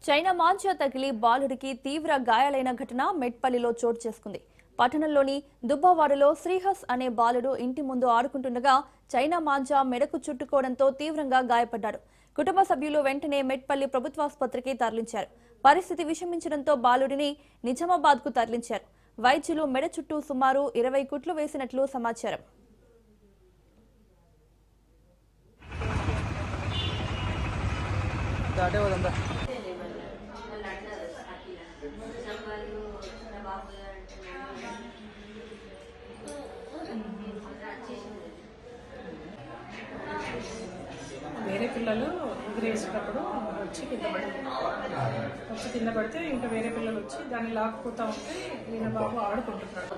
China మాంచా తగిలి బాలుడికి తీవ్ర గాయాలైన ఘటన మెట్పల్లిలో చోటు చేసుకుంది. పట్టణంలోని దుబ్బవాడలో శ్రీహస్ అనే బాలుడు ఇంటి ముందు ఆడుకుంటుండగా చైనా మాంజా మెడకు చుట్టుకోవడంతో తీవ్రంగా గాయపడ్డాడు. కుటుంబ సభ్యులు వెంటనే మెట్పల్లి ప్రభుత్వాసుపత్రికి తరలించారు. పరిస్థితి విషమించడంతో బాలుడిని నిజామాబాద్కు తరలించారు. వైద్యులు మెడ చుట్టూ సుమారు 20 కుట్లు వేసినట్లు సమాచారం. వేరే పిల్లలు ఎగిరేసేటప్పుడు వచ్చి కింద పడితే ఇంకా వేరే పిల్లలు వచ్చి దాన్ని లాక్కుపోతా ఉంటే ఈయన బాబు ఆడుకుంటున్నాడు.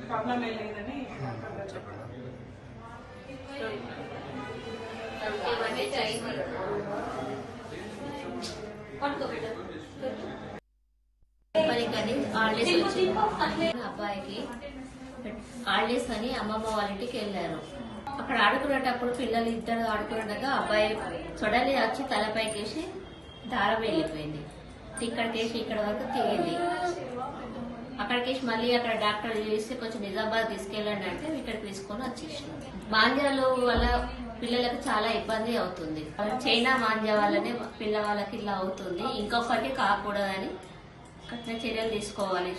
ప్రాబ్లం ఏం లేదని అబ్బాయికి హాలిడేస్ అని అమ్మమ్మ వాళ్ళ ఇంటికి వెళ్ళారు. అక్కడ ఆడుకునేటప్పుడు పిల్లలు ఇద్దరు ఆడుకునేటగా అబ్బాయి చొడలి వచ్చి తలపైకేసి దారం వెళ్ళిపోయింది. ఇక్కడికేసి ఇక్కడ వరకు తెగింది. అక్కడికేసి మళ్ళీ అక్కడ డాక్టర్ చేసి కొంచెం నిజామాబాద్ తీసుకెళ్ళండి అంటే ఇక్కడికి తీసుకొని వచ్చేసాం. మాంజాలు వల్ల పిల్లలకు చాలా ఇబ్బంది అవుతుంది. చైనా మాంజా వల్లనే పిల్లవాళ్ళకి ఇలా అవుతుంది. ఇంకొకటి కాకూడదని కఠిన చర్యలు తీసుకోవాలి.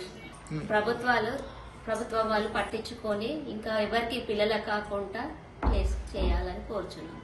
ప్రభుత్వం వాళ్ళు పట్టించుకొని ఇంకా ఎవరికి పిల్లలకు కాకుండా చేయాలని కోరుచున్నాం.